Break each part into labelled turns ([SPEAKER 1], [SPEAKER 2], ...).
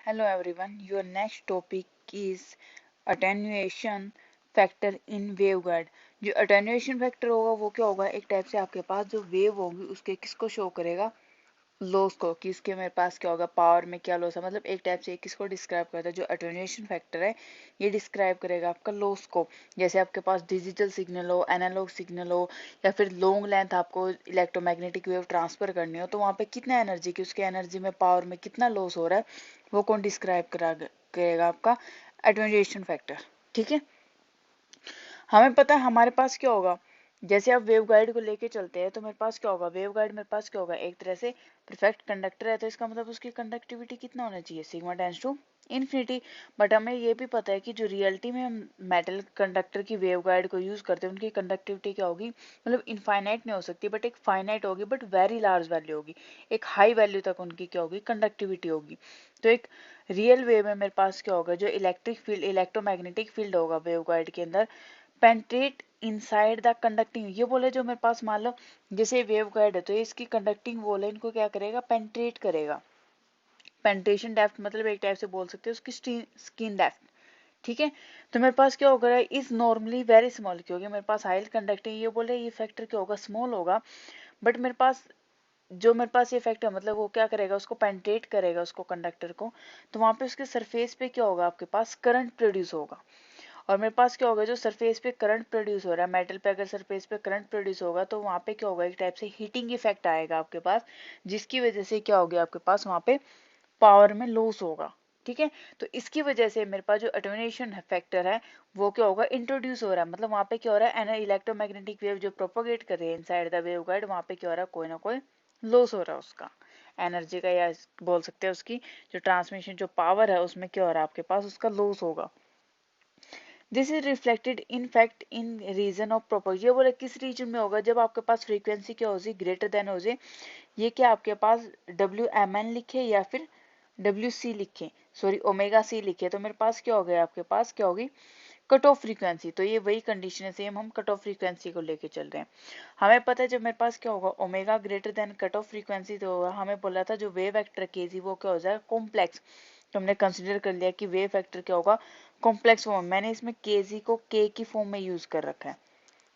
[SPEAKER 1] Hello everyone, your next topic is attenuation factor in waveguide। जो attenuation factor होगा वो क्या होगा, एक टाइप से आपके पास जो वेव होगी उसके किसको शो करेगा, लॉस को, कि इसके मेरे पास क्या होगा, पावर में क्या लॉस है, मतलब एक टाइप से किसको डिस्क्राइब करता है, जो अटेन्यूएशन फैक्टर है ये डिस्क्राइब करेगा आपका लॉस को। जैसे आपके पास डिजिटल सिग्नल हो, एनालॉग सिग्नल हो, या फिर लॉन्ग लेंथ आपको इलेक्ट्रोमैग्नेटिक वेव ट्रांसफर करनी हो, तो वहाँ पे कितना एनर्जी की, उसके एनर्जी में, पावर में कितना लॉस हो रहा है, वो कौन डिस्क्राइब करेगा, आपका अटेन्यूएशन फैक्टर। ठीक है, हमें पता है हमारे पास क्या होगा, जैसे आप वेव गाइड को लेके चलते हैं तो मेरे पास क्या होगा, वेव गाइड मेरे पास क्या होगा, एक तरह से परफेक्ट कंडक्टर है, तो इसका मतलब उसकी कंडक्टिविटी कितना होना चाहिए, sigma tends to infinity. But हमें ये भी पता है कि जो रियलिटी में हम मेटल कंडक्टर की वेव गाइड को यूज करते हैं उनकी कंडक्टिविटी क्या होगी, मतलब इनफाइनाइट नहीं हो सकती, बट एक फाइनाइट होगी, बट वेरी लार्ज वैल्यू होगी, एक हाई वैल्यू तक उनकी क्या होगी, कंडक्टिविटी होगी। तो एक रियल वेव में मेरे पास क्या होगा, जो इलेक्ट्रिक फील्ड, इलेक्ट्रोमैग्नेटिक फील्ड होगा वेव गाइड के अंदर, पेंट्रेट इनसाइड द कंडक्टिंग, ये बोले जो मेरे पास, मान लो जैसे वेव गाइड है तो ये इसकी कंडक्टिंग वॉल है, इनको क्या करेगा, पेंट्रेट करेगा। पेंट्रेशन डेप्थ मतलब एक टाइप से बोल सकते हैं उसकी स्किन डेप्थ। ठीक है, तो मेरे पास क्या होगा, इज नॉर्मली वेरी स्मॉल, क्योंकि मेरे पास हाई कंडक्टिंग, ये बोले ये फैक्टर क्या होगा, स्मॉल होगा। बट मेरे पास जो मेरे पास ये फैक्टर मतलब वो क्या करेगा, उसको पेंट्रेट करेगा उसको, कंडक्टर को, तो वहां पे उसके सरफेस पे क्या होगा, आपके पास करंट प्रोड्यूस होगा। और मेरे पास क्या होगा, जो सरफेस पे करंट प्रोड्यूस हो रहा है, मेटल पे अगर सरफेस पे करंट प्रोड्यूस होगा तो वहां पे क्या होगा, एक टाइप से हीटिंग इफेक्ट आएगा आपके पास, जिसकी वजह से क्या होगा, आपके पास वहां पे पावर में लॉस होगा। ठीक है, तो इसकी वजह से मेरे पास जो अटेन्यूएशन फैक्टर है वो क्या होगा, इंट्रोड्यूस हो रहा है, मतलब वहां पे क्या हो रहा है, एना इलेक्ट्रोमैग्नेटिक वेव जो प्रोपोगेट कर रही है इनसाइड द वेव गाइड, वहां पे क्या हो रहा है, कोई ना कोई लॉस हो रहा है उसका एनर्जी का, या बोल सकते हैं उसकी जो ट्रांसमिशन जो पावर है उसमें क्या हो रहा है, आपके पास उसका लॉस होगा। This is reflected in fact in region of propose, ये बोले किस रीजन में होगा, जब आपके पास फ्रीक्वेंसी क्या हो जाए, ग्रेटर देन हो जाए, ये क्या आपके पास डब्ल्यू एम एन लिखे या फिर डब्ल्यू सी लिखे, सॉरी ओमेगा सी लिखे, तो मेरे पास क्या हो गया, आपके पास क्या होगी, कट ऑफ फ्रीक्वेंसी। तो ये वही कंडीशन है, सेम हम कट ऑफ फ्रीक्वेंसी को लेके चल रहे हैं। हमें पता है जब मेरे पास क्या होगा, omega greater than cut off frequency, तो होगा, हमें बोला था जो वेव वेक्टर केजी वो क्या हो जाएगा, कॉम्प्लेक्स। तो हमने कंसिडर कर लिया कि वेव फैक्टर क्या होगा, कॉम्प्लेक्स फॉर्म, मैंने इसमें केजी को के की फॉर्म में यूज कर रखा है।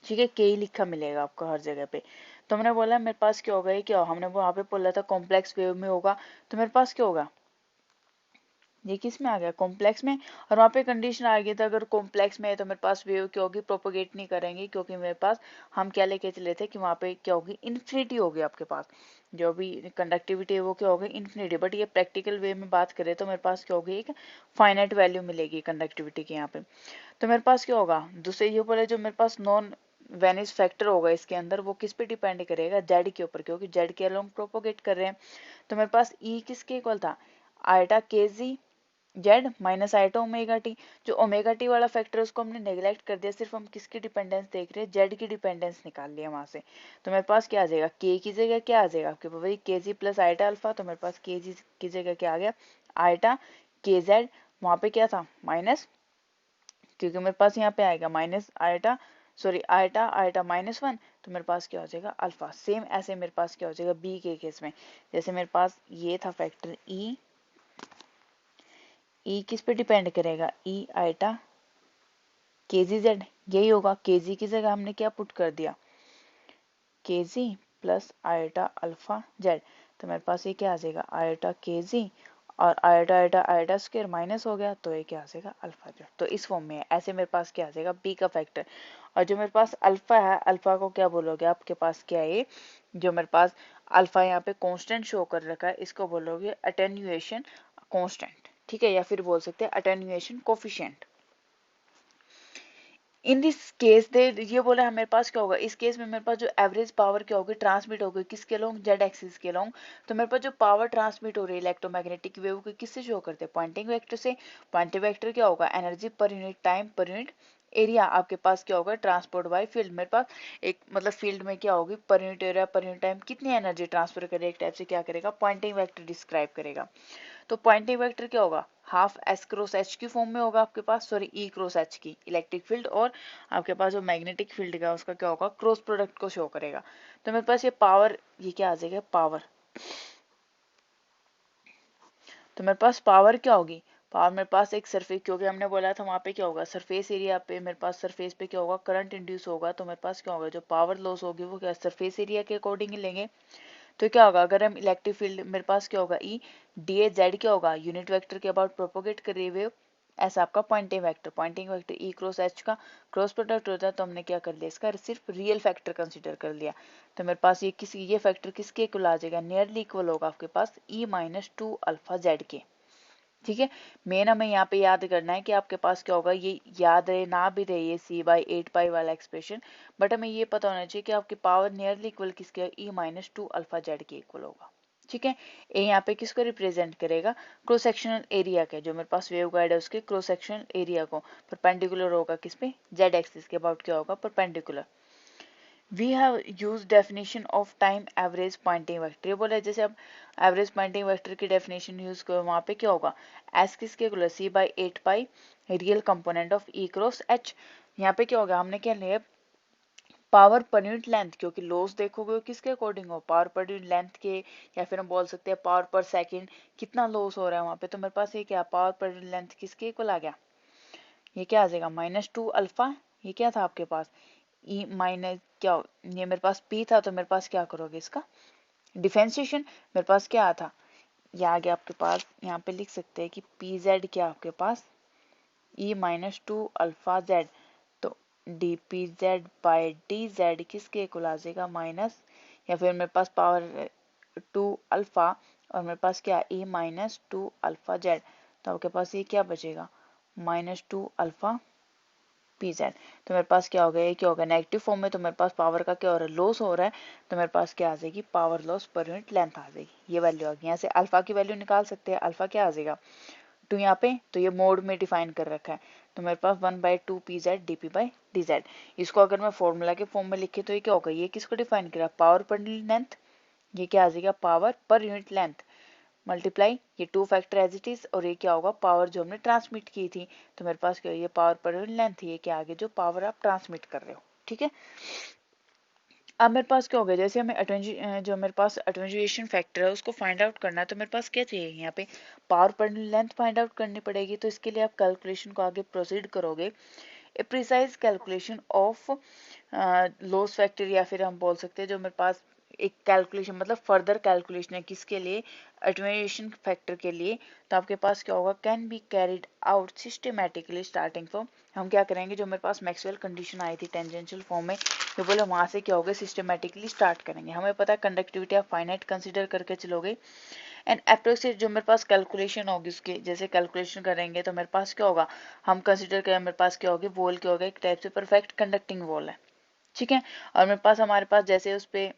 [SPEAKER 1] ठीक है, के ही लिखा मिलेगा आपको हर जगह पे। तो हमने बोला मेरे पास क्या होगा, ये क्या होगा, हमने वहां पे बोला था कॉम्प्लेक्स वेव में होगा, तो मेरे पास क्या होगा, ये किस में आ गया, कॉम्प्लेक्स में। और वहां पे कंडीशन आ गई था अगर कॉम्प्लेक्स में है तो मेरे पास वेव क्या होगी, प्रोपोगेट नहीं करेंगे, क्योंकि मेरे पास हम क्या लेके चले थे कि वहां पे क्या होगी, इन्फिनिटी होगी आपके पास, जो भी कंडक्टिविटी है वो क्या होगी, इन्फिनिटी। बट ये प्रैक्टिकल वे में बात करें तो मेरे पास क्या होगी, एक फाइनाइट वैल्यू मिलेगी कंडक्टिविटी की यहाँ पे। तो मेरे पास क्या होगा, दूसरे ये बोले जो मेरे पास नॉन वेनिस फैक्टर होगा इसके अंदर, वो किस पे डिपेंड करेगा, जेड के ऊपर, क्योंकि जेड के अलोंग प्रोपोगेट कर रहे हैं। तो मेरे पास ई किसके इक्वल था, आयटा के g z minus eta omega t. जो ओमेगा टी वाला फैक्टर है उसको हमने नेग्लेक्ट कर दिया, सिर्फ हम किसकी डिपेंडेंस देख रहे हैं, जेड की डिपेंडेंस निकाल लिया वहां से। तो मेरे पास क्या आ जाएगा, के की जगह क्या आ जाएगा आपके पास, वही के जी प्लस आइटा अल्फा, तो मेरे पास के जी की जगह क्या आ गया, आइटा के जेड, वहां पे क्या था माइनस, क्योंकि मेरे पास यहाँ पे आएगा minus eta, sorry eta eta minus one, तो मेरे पास क्या हो जाएगा अल्फा। सेम ऐसे मेरे पास क्या हो जाएगा बी के केस में, जैसे मेरे पास ये था फैक्टर ई, ई किस पे डिपेंड करेगा, ई आइटा के जी जेड, यही होगा, के जी की जगह हमने क्या पुट कर दिया, के जी प्लस आयोटा अल्फा जेड, तो मेरे पास ये क्या आ जाएगा, आयोटा के जी और iota iota iota square minus हो गया, तो ये क्या आ जाएगा अल्फा जेड। तो इस फॉर्म में है, ऐसे मेरे पास क्या आ जाएगा बी का फैक्टर। और जो मेरे पास अल्फा है, अल्फा को क्या बोलोगे, आपके पास क्या है ये, जो मेरे पास अल्फा यहाँ पे कांस्टेंट शो कर रखा है, इसको बोलोगे अटेन्यूएशन कांस्टेंट। ठीक है, या फिर बोल सकते हैं attenuation coefficient. In this case they, ये बोला है मेरे पास क्या होगा, इस केस में मेरे पास जो एवरेज पावर क्या होगी, ट्रांसमिट होगी किसके लॉन्ग, जेड एक्सिस के लॉन्ग। तो मेरे पास जो पावर ट्रांसमिट हो रही है इलेक्ट्रोमैग्नेटिक वेव को किससे शो करते हैं, पॉइंटिंग वेक्टर से। पॉइंटिंग वेक्टर क्या होगा, energy per unit time per unit area, आपके पास क्या होगा, ट्रांसपोर्ट बाय फील्ड। मेरे पास एक मतलब फील्ड में क्या होगी, per unit area per unit time कितनी एनर्जी ट्रांसफर करेगा, एक टाइप से क्या करेगा, पॉइंटिंग वेक्टर डिस्क्राइब करेगा। तो पॉइंटिंग वेक्टर क्या होगा, हाफ एस क्रॉस एच की फॉर्म में होगा आपके पास, सॉरी ई क्रॉस एच की, इलेक्ट्रिक फील्ड और आपके पास जो मैग्नेटिक फील्ड का उसका क्या होगा, क्रॉस प्रोडक्ट को शो करेगा। तो मेरे पास ये पावर, ये क्या आ जाएगा पावर, तो मेरे पास पावर क्या होगी, पावर मेरे पास एक सरफेस, क्योंकि हमने बोला था वहां पे क्या होगा, सरफेस एरिया पे मेरे पास सरफेस पे क्या होगा, करंट इंड्यूस होगा, तो मेरे पास क्या होगा, जो पावर लॉस होगी वो क्या सरफेस एरिया के अकॉर्डिंग ही लेंगे। तो क्या होगा, अगर हम इलेक्ट्रिक फील्ड मेरे पास क्या होगा, ई डी ए जेड क्या होगा, यूनिट वेक्टर के अबाउट प्रोपोगेट करे हुए ऐसा आपका pointing vector E cross H का क्रॉस प्रोडक्ट होता है, तो हमने क्या कर लिया, इसका सिर्फ रियल फैक्टर कंसीडर कर लिया। तो मेरे पास ये फैक्टर किसके इक्वल आ जाएगा, नियरली इक्वल होगा आपके पास E minus two alpha Z के। ठीक है, मेन हमें यहाँ पे याद करना है कि आपके पास क्या होगा, ये याद रहे ना भी रहे ये सी बाई एट पाई वाला एक्सप्रेशन, बट हमें ये पता होना चाहिए कि आपकी पावर नियरली इक्वल किसके, E minus two alpha Z के इक्वल होगा। ठीक है, ए यहाँ पे किसको रिप्रेजेंट करेगा, क्रॉस सेक्शनल एरिया के, जो मेरे पास वेव गाइड है उसके क्रॉस सेक्शनल एरिया को परपेंडिकुलर होगा किस पे, जेड एक्सिस के अबाउट क्या होगा, perpendicular. We have use definition of time average pointing vector, ये बोला जैसे अब एवरेज पॉइंटिंग वेक्टर की डेफिनेशन यूज करो, वहां पे क्या होगा, एस किसके equal C by eight pi real component of E cross H. यहाँ पे क्या होगा, हमने क्या लिया पावर पर यूनिट लेंथ, क्योंकि लॉस देखोगे किसके अकॉर्डिंग हो, पावर पर यूनिट लेंथ के, या फिर हम बोल सकते हैं पावर पर सेकंड कितना लॉस हो रहा है वहां पे, तो मेरे पास ये क्या पावर पर यूनिट लेंथ किसके इक्वल आ गया, ये क्या आ जाएगा माइनस टू अल्फा, ये क्या था आपके पास ई माइनस क्या, ये मेरे पास पी था, तो मेरे पास क्या करोगे इसका डिफरेंशिएशन, मेरे पास क्या था, ये आ गया आपके पास, यहाँ पे लिख सकते हैं कि पी जेड क्या आपके पास E minus two alpha Z, तो D P Z by d Z किसके इक्वल आ जाएगा माइनस, या फिर मेरे पास पावर टू अल्फा और मेरे पास क्या E minus two alpha Z, तो आपके पास ये क्या बचेगा minus two alpha P Z. तो मेरे पास क्या हो गया, ये क्या होगा नेगेटिव फॉर्म में, तो मेरे पास पावर का क्या हो रहा है, लॉस हो रहा है, तो मेरे पास क्या आ जाएगी power loss per unit length आ जाएगी, ये वैल्यू आ गई। यहाँ से अल्फा की वैल्यू निकाल सकते हैं, अल्फा क्या आ जाएगा टू, यहाँ पे तो ये मोड में डिफाइन कर रखा है, तो मेरे पास one by two p z d p by d z. इसको अगर मैं फॉर्मूला के फॉर्म में लिखे तो ये क्या होगा, ये किसको डिफाइन करा, पावर पर यूनिट लेंथ, ये क्या आ जाएगा power per unit length multiply ये two factor as it is, और ये क्या होगा पावर जो हमने ट्रांसमिट की थी, तो मेरे पास क्या ये पावर पर यूनिट लेंथ, ये क्या आगे जो पावर आप ट्रांसमिट कर रहे हो। ठीक है, अब मेरे पास क्या हो गया, जैसे हमें जो मेरे पास अटेन्युएशन फैक्टर है उसको फाइंड आउट करना है, तो मेरे पास क्या चाहिए यहाँ पे पावर पर लेंथ फाइंड आउट करनी पड़ेगी, तो इसके लिए आप कैलकुलेशन को आगे प्रोसीड करोगे, a precise calculation of loss factor, या फिर हम बोल सकते हैं जो मेरे पास एक कैलकुलेशन मतलब फर्दर कैलकुलेशन है किसके लिए, अटेन्युएशन फैक्टर के लिए, तो आपके पास क्या होगा can be carried out systematically starting from, हम क्या करेंगे जो मेरे पास मैक्सवेल कंडीशन आई थी टेंजेंशियल फॉर्म में, तो बोले वहां से क्या होगा सिस्टमेटिकली स्टार्ट करेंगे, हमें पता है कंडक्टिविटी आप फाइनाइट कंसीडर करके चलोगे, एंड अप्रोक्सीमेट जो मेरे पास कैलकुलेशन होगी उसके जैसे कैलकुलेशन करेंगे, तो मेरे पास क्या होगा हम कंसीडर करें मेरे पास क्या होगी वॉल क्या होगा एक टाइप से परफेक्ट कंडक्टिंग वॉल है। ठीक है, और मेरे पास हमारे पास जैसे उस पे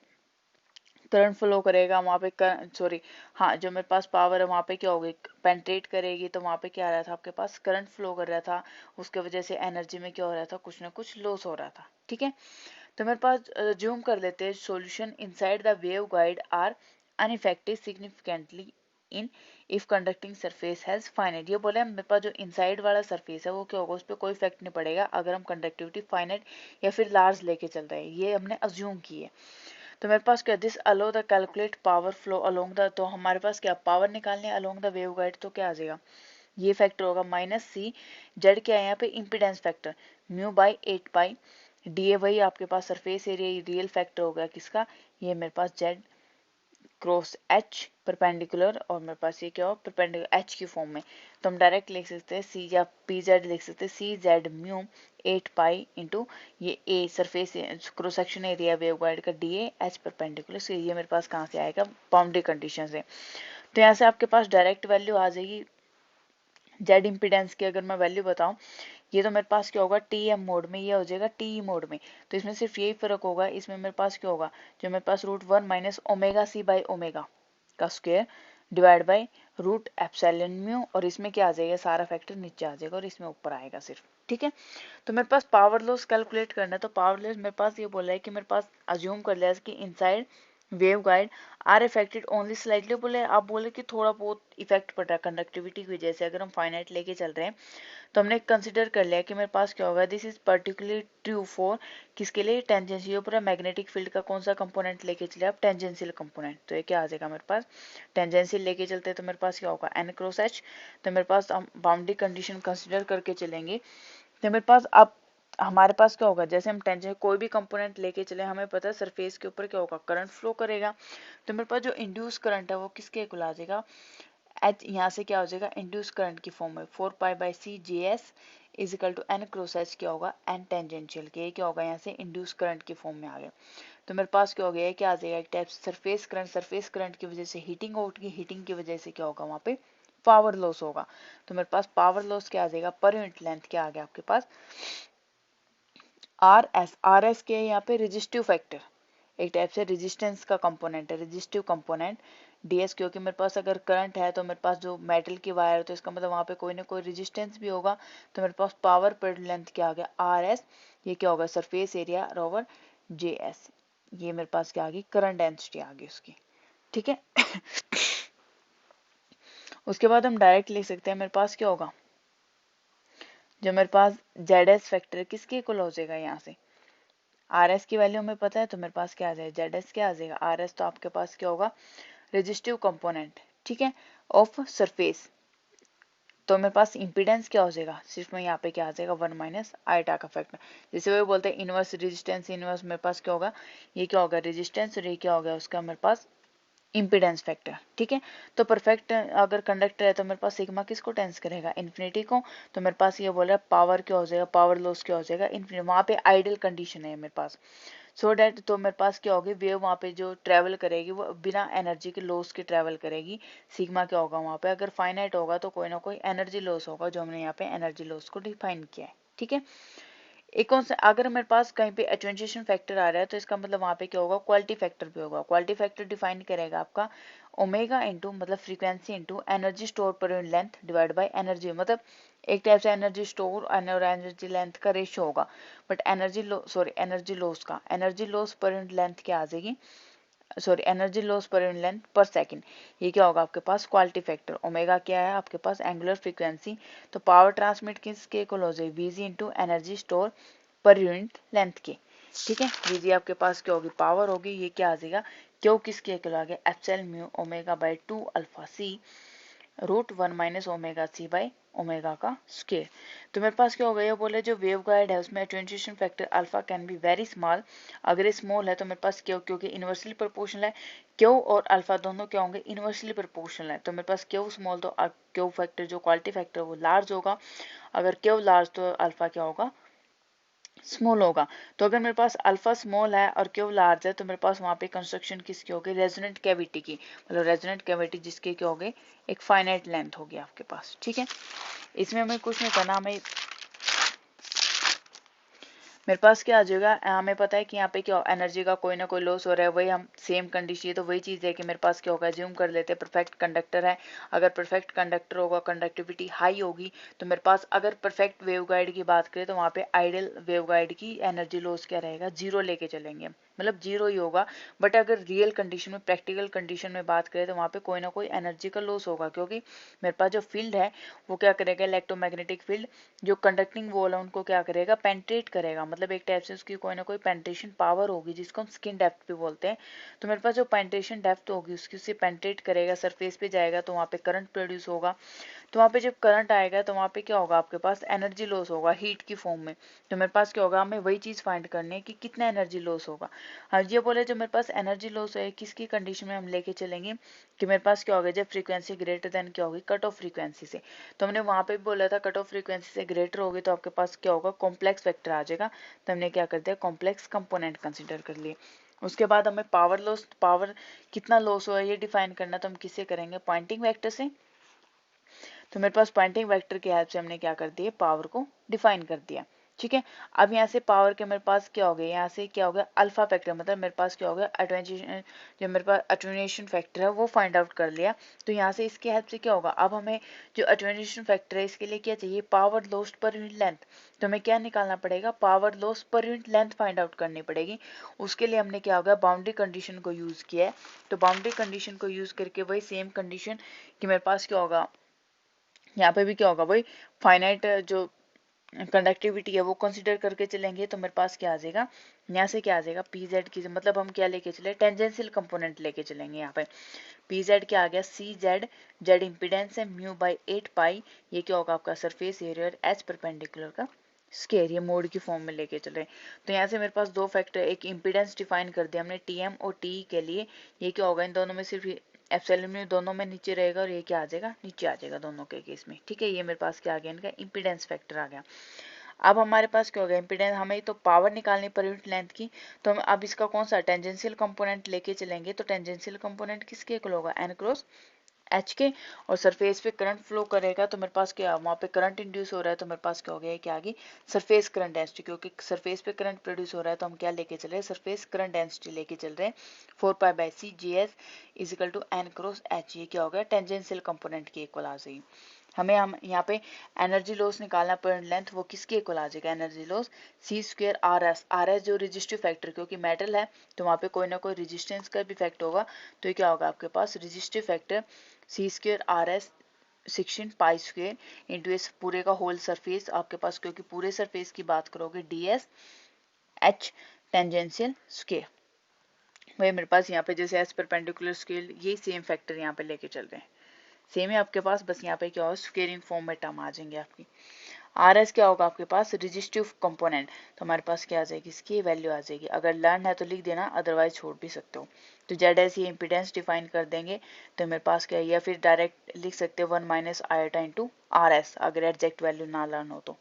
[SPEAKER 1] करंट फ्लो करेगा वहां पे सॉरी हाँ जो मेरे पास पावर है वहां पे क्या होगी पेंट्रेट करेगी, तो वहां पे क्या आ रहा था आपके पास करंट फ्लो कर रहा था, उसके वजह से एनर्जी में क्या हो रहा था कुछ ना कुछ लॉस हो रहा था। ठीक है, तो मेरे पास जूम कर लेते हैं solution inside the wave guide are ineffective significantly in if conducting surface has finite, ये बोले मेरे पास जो इनसाइड वाला सरफेस है वो क्या होगा उस पर कोई इफेक्ट नहीं पड़ेगा अगर हम कंडक्टिविटी फाइनाइट या फिर लार्ज लेके चल रहे हैं, ये हमने अज्यूम की है। तो मेरे पास क्या this aloe the calculate power flow along the, तो हमारे पास क्या पावर निकालने अलोंग द वेव गाइड, तो क्या आ जाएगा ये फैक्टर होगा माइनस सी जेड क्या है यहाँ पे impedance factor mu by eight pi D A, वही आपके पास सरफेस एरिया रियल फैक्टर हो गया किसका, ये मेरे पास जेड क्रॉस एच परपेंडिकुलर, और मेरे पास ये क्या हो परपेंडिकुलर एच की फॉर्म में, तो हम डायरेक्ट लिख सकते हैं सी या पी जेड लिख सकते हैं c z mu eight pi into ये a surface cross section area wave guide का d a h perpendicular, so ये मेरे पास कहाँ से आएगा बाउंड्री कंडीशन से, तो यहाँ से आपके पास डायरेक्ट वैल्यू आ जाएगी जेड इम्पिडेंस की। अगर मैं वैल्यू बताऊं ये तो मेरे पास क्या होगा टी एम मोड में, ये हो जाएगा टी मोड में, तो इसमें सिर्फ यही फर्क होगा, इसमें मेरे पास क्या होगा जो मेरे पास root one minus omega c by omega का square divide by root epsilon mu, और इसमें क्या आ जाएगा सारा फैक्टर नीचे आ जाएगा और इसमें ऊपर आएगा सिर्फ। ठीक है, तो मेरे पास पावर लॉस कैलकुलेट करना है, तो पावर लॉस मेरे पास ये बोला है कि मेरे पास अज्यूम कर लिया कि inside wave guide are affected only slightly, बोले आप बोले कि थोड़ा बहुत इफेक्ट पड़ रहा है कंडक्टिविटी की वजह से, अगर हम फाइनाइट लेके चल रहे हैं तो हमने कंसिडर कर लिया कि मेरे पास क्या होगा, this is particularly true for किसके लिए, टेंजेंशियल, ये पूरा मैग्नेटिक फील्ड का कौन सा कंपोनेंट लेके चले आप, टेंजेंशियल कंपोनेंट। तो ये क्या आ जाएगा मेरे पास, टेंजेंशियल लेके चलते हैं तो मेरे पास क्या होगा एन क्रॉस एच। तो मेरे पास हम बाउंड्री कंडीशन कंसिडर करके चलेंगे तो मेरे पास अब हमारे पास क्या होगा, जैसे हम टेंजेंट कोई भी कंपोनेंट लेके चले हमें पता है सरफेस के ऊपर क्या होगा, करंट फ्लो करेगा। तो मेरे पास जो इंड्यूस करंट है वो किसके इक्वल आ जाएगा, एच, यहाँ से क्या हो जाएगा इंड्यूस करंट की फॉर्म में 4π/c/j/s is equal to N cross H, क्या होगा एन टेंजेंशियल के, क्या होगा यहाँ से इंड्यूस करंट की फॉर्म में आ गया। तो मेरे पास क्या हो गया, क्या आ जाएगा एक टाइप सरफेस करंट की वजह से हीटिंग होगी, हीटिंग की वजह से क्या होगा वहाँ पे पावर लॉस होगा। तो मेरे पास पावर लॉस क्या आ जाएगा पर यूनिट लेंथ, क्या आ गया आपके पास आर एस के यहाँ पे रेजिस्टिव फैक्टर, एक टाइप से रेजिस्टेंस का कंपोनेंट है, रेजिस्टिव कंपोनेंट डीएस, क्योंकि मेरे पास अगर करंट है तो मेरे पास जो मेटल की वायर है तो इसका मतलब वहाँ पे कोई ना कोई रेजिस्टेंस भी होगा। तो मेरे पास पावर पर लेंथ क्या आ गया आर एस, ये क्या होगा सरफेस एरिया ओवर जे एस, ये मेरे पास क्या आ गई करंट डेंसिटी आ गई उसकी, ठीक है। उसके बाद हम डायरेक्ट लिख सकते हैं, मेरे पास क्या होगा, जो मेरे पास जेड एस फैक्टर किसके इक्वल हो जाएगा, यहाँ से आर एस की वैल्यू हमें पता है तो मेरे पास क्या आ जाएगा जेड एस, क्या आ जाएगा आर एस, तो आपके पास क्या होगा रेजिस्टिव कंपोनेंट, ठीक है, ऑफ सरफेस। तो मेरे पास इंपीडेंस क्या हो जाएगा, सिर्फ में यहाँ पे क्या आ जाएगा 1 - आइटा का फैक्टर, जैसे वो बोलते हैं इनवर्स रेजिस्टेंस इनवर्स, मेरे पास क्या होगा ये क्या होगा रेजिस्टेंस और ये क्या हो गया उसका मेरे पास इम्पीडेंस फैक्टर, ठीक है। तो परफेक्ट अगर कंडक्टर है तो मेरे पास सिग्मा किसको टेंस करेगा इन्फिनिटी को। तो मेरे पास ये बोल रहा है पावर क्या हो जाएगा, पावर लॉस क्या हो जाएगा इन्फिनिटी, वहां पे आइडियल कंडीशन है मेरे पास। सो डैट तो मेरे पास क्या होगी वेव वहाँ पे जो ट्रेवल करेगी वो बिना एनर्जी के लॉस के ट्रेवल करेगी। सिग्मा क्या होगा वहाँ पे, अगर फाइनाइट होगा तो कोई ना कोई एनर्जी लॉस होगा, जो हमने यहाँ पे एनर्जी लॉस को डिफाइन किया है, ठीक है। एक कौन सा, अगर मेरे पास कहीं पे एटेन्यूएशन फैक्टर आ रहा है तो इसका मतलब वहाँ पे क्या होगा क्वालिटी फैक्टर भी होगा। क्वालिटी फैक्टर डिफाइन करेगा आपका ओमेगा इंटू मतलब frequency into energy store per unit length divide by energy, मतलब एक टाइप से एनर्जी स्टोर और एनर्जी लेंथ का रेशियो होगा। बट एनर्जी लॉस का energy loss per unit length क्या आ जाएगी, energy loss per unit length पर सेकंड, ये क्या होगा आपके पास क्वालिटी फैक्टर। ओमेगा क्या है आपके पास एंगुलर फ्रीक्वेंसी, तो पावर ट्रांसमिट किसके इक्वल हो जाएगी VG into energy store per unit length के, ठीक है। वीजी आपके पास क्या होगी पावर होगी, ये क्या आ जाएगा क्यों किसके इक्वल आ गया epsilon mu omega by 2 alpha C √1 - omega C by omega का स्क्वायर। तो मेरे पास क्या हो गया, बोले जो वेव गाइड है उसमें attenuation factor alpha can be very small, अगर ये स्मॉल है तो मेरे पास क्यों, क्योंकि इनवर्सली प्रोपोर्शनल है, क्यू और अल्फा दोनों क्या होंगे इनवर्सली प्रोपोर्शनल है। तो मेरे पास क्यू स्मॉल तो क्यू फैक्टर जो क्वालिटी फैक्टर वो लार्ज होगा, अगर क्यू लार्ज तो अल्फा क्या होगा स्मॉल होगा। तो अगर मेरे पास अल्फा स्मॉल है और क्यू लार्ज है तो मेरे पास वहां पे कंस्ट्रक्शन किसकी होगी रेजोनेंट कैविटी की, मतलब रेजोनेंट कैविटी जिसके क्या होगी एक फाइनाइट लेंथ होगी आपके पास, ठीक है। इसमें हमें कुछ नहीं करना, हमें मेरे पास क्या आ जाएगा, हमें पता है कि यहाँ पे क्या एनर्जी का कोई ना कोई लॉस हो रहा है, वही हम सेम कंडीशन, तो वही चीज़ है कि मेरे पास क्या होगा ज्यूम कर लेते हैं परफेक्ट कंडक्टर है। अगर परफेक्ट कंडक्टर होगा कंडक्टिविटी हाई होगी तो मेरे पास अगर परफेक्ट वेव गाइड की बात करें तो वहाँ पे आइडियल वेव गाइड की एनर्जी लॉस क्या रहेगा जीरो लेके चलेंगे, मतलब जीरो ही होगा। बट अगर रियल कंडीशन में प्रैक्टिकल कंडीशन में बात करें तो वहाँ पे कोई ना कोई एनर्जी का लॉस होगा, क्योंकि मेरे पास जो फील्ड है वो क्या करेगा इलेक्ट्रोमैग्नेटिक फील्ड जो कंडक्टिंग वॉल है उनको क्या करेगा पेंट्रेट करेगा, मतलब एक टाइप से उसकी कोई ना कोई पेंट्रेशन पावर होगी जिसको हम स्किन डेप्थ भी बोलते हैं। तो मेरे पास जो पेंट्रेशन डेप्थ होगी उसकी उससे पेंट्रेट करेगा सरफेस पे जाएगा तो वहाँ पे करंट प्रोड्यूस होगा। तो वहाँ पे जब करंट आएगा तो वहाँ पे क्या होगा आपके पास एनर्जी लॉस होगा हीट की फॉर्म में। तो मेरे पास क्या होगा हमें वही चीज़ फाइंड करनी है कि कितना एनर्जी लॉस होगा। हाँ ये बोले जो मेरे पास एनर्जी लॉस है किसकी कंडीशन में हम लेके चलेंगे कि मेरे पास क्या होगा जब फ्रीक्वेंसी ग्रेटर देन क्या होगी कट ऑफ फ्रीक्वेंसी से। तो हमने वहाँ पे भी बोला था कट ऑफ फ्रीक्वेंसी से ग्रेटर होगी तो आपके पास क्या होगा कॉम्प्लेक्स फैक्टर आ जाएगा। तो हमने क्या कर दिया कॉम्प्लेक्स कंपोनेंट कंसिडर कर लिए। उसके बाद हमें पावर लॉस, पावर कितना लॉस हुआ ये डिफाइन करना, तो हम किससे करेंगे पॉइंटिंग वेक्टर से। तो मेरे पास पॉइंटिंग वेक्टर की हेल्प से हमने क्या कर दिया पावर को डिफाइन कर दिया। ठीक है। अब यहाँ से पावर के मेरे पास क्या हो गया, यहाँ से क्या हो गया अल्फा फैक्टर, मतलब मेरे पास क्या हो गया अटेन्यूएशन, जो मेरे पास अटेन्यूएशन फैक्टर है वो फाइंड आउट कर लिया। तो यहाँ से इसके हेल्प से क्या होगा, अब हमें जो अटेन्यूएशन फैक्टर है इसके लिए क्या चाहिए, पावर लॉस्ट पर यूनिट लेंथ। तो हमें क्या निकालना पड़ेगा, power loss per unit length find out करनी पड़ेगी। उसके लिए हमने क्या होगा बाउंड्री कंडीशन को यूज किया है। तो बाउंड्री कंडीशन को यूज करके वही सेम कंडीशन कि मेरे पास क्या होगा, यहाँ पे भी क्या होगा वही फाइनाइट जो कंडक्टिविटी है वो कंसीडर करके चलेंगे। तो मेरे पास क्या आ जाएगा, यहाँ से क्या आ जाएगा पी जेड की, मतलब हम क्या लेके चले टेंजेंशियल कंपोनेंट लेके चलेंगे। यहाँ पे पी जेड क्या आ गया, सी जेड, जेड इंपीडेंस है, म्यू बाई 8 पाई, ये क्या होगा आपका सरफेस एरिया, एच परपेंडिकुलर का स्केयर, ये मोड की फॉर्म में लेके चले। तो यहाँ से मेरे पास दो फैक्टर, एक इंपीडेंस डिफाइन कर दिया हमने टीएम और टी के लिए, ये क्या होगा इन दोनों में सिर्फ एप्सिलॉन में दोनों में नीचे रहेगा और ये क्या आ जाएगा नीचे आ जाएगा दोनों के केस में। ठीक है, ये मेरे पास क्या आ गया इनका इंपीडेंस फैक्टर आ गया। अब हमारे पास क्या हो गया इम्पीडेंस, हमें तो पावर निकालनी पर यूनिट लेंथ की। तो हम अब इसका कौन सा टेंजेंशियल कंपोनेंट लेके चलेंगे। तो टेंजेंशियल कंपोनेंट किसके इक्वल होगा, एन क्रॉस एच के, और सरफेस पे करंट फ्लो करेगा तो मेरे पास क्या वहाँ पे करंट इंड्यूस हो रहा है, तो मेरे पास क्या हो गया क्या आ गई सरफेस करंट डेंसिटी, क्योंकि सरफेस पे करंट प्रोड्यूस हो रहा है तो हम क्या लेके चल रहे हैं सरफेस करंट डेंसिटी लेके चल रहे हैं 4 पाई/c GS is equal to N cross H. ये क्या हो गया टेंजेंशियल कंपोनेंट के इक्वल आ जाएगी। हम यहाँ पे एनर्जी लॉस निकालना पर लेंथ, वो किसके इक्वल आ जाएगा एनर्जी लॉस सी स्क्वायर आर एस जो रेजिस्टिव फैक्टर, क्योंकि मेटल है तो वहाँ पे कोई ना कोई रेजिस्टेंस का भी इफेक्ट होगा। तो ये क्या होगा आपके पास resistive factor c square r s 16 pi square into इस पूरे का होल सरफेस आपके पास, क्योंकि पूरे सरफेस की बात करोगे D S H tangential square. वही मेरे पास यहाँ पे जैसे एस परपेंडिकुलर स्केल ये सेम फैक्टर यहाँ पे लेके चल रहे हैं, सेम है आपके पास, बस यहाँ पे क्या होगा स्क्वेयरिंग फॉर्म में टर्म आ जाएंगे आपकी। आर एस क्या होगा आपके पास रेजिस्टिव कंपोनेंट, तो हमारे पास क्या आ जाएगी इसकी वैल्यू आ जाएगी, अगर लर्न है तो लिख देना अदरवाइज छोड़ भी सकते हो। तो जेड एस ये इंपीडेंस डिफाइन कर देंगे तो मेरे पास क्या है, या फिर डायरेक्ट लिख सकते हो 1 minus iota into R S, अगर एग्जैक्ट वैल्यू ना लर्न हो तो।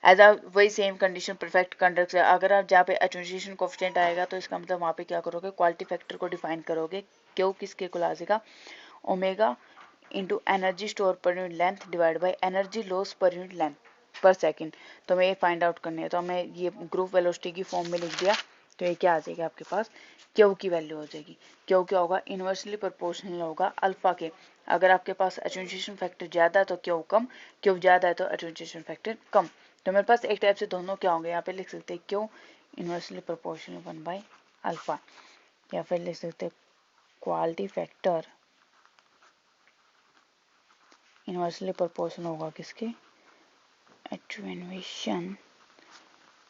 [SPEAKER 1] एज आ वही सेम कंडीशन परफेक्ट कंडक्ट, अगर आप जहाँ पे एटेन्यूएशन कोएफिशिएंट आएगा तो इसका मतलब वहाँ पे क्या करोगे क्वालिटी फैक्टर को डिफाइन करोगे, क्यों किसके इक्वल आ जाएगा omega into energy store per unit length divide by energy loss per unit length पर सेकंड। तो हमें ये फाइंड आउट करनी है, तो हमें ये ग्रुप वेलोसिटी की फॉर्म में लिख दिया। तो ये क्या आ जाएगी आपके पास क्यू की वैल्यू हो जाएगी, क्यू क्या होगा इन्वर्सली प्रोपोर्शनल होगा अल्फा के। अगर आपके पास एटेन्यूएशन फैक्टर ज्यादा है तो क्यू कम, क्यू ज्यादा है तो एटेन्यूएशन फैक्टर कम। तो मेरे पास एक टाइप से दोनों क्या होंगे, यहाँ पे लिख सकते हैं क्यू इन्वर्सली प्रोपोर्शनल 1/अल्फा, या फिर लिख सकते हैं क्वालिटी फैक्टर इन्वर्सली प्रोपोर्शनल होगा किसके एटेन्यूएशन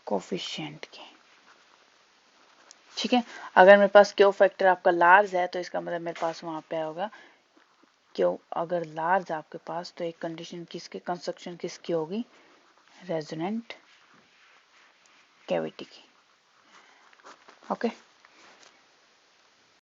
[SPEAKER 1] कोफिशिएंट के। ठीक है, अगर मेरे पास क्यू फैक्टर आपका लार्ज है तो इसका मतलब मेरे पास वहां पे होगा क्यू अगर लार्ज आपके पास, तो एक कंडीशन किसके कंस्ट्रक्शन किसकी होगी रेजोनेंट कैविटी की। ओके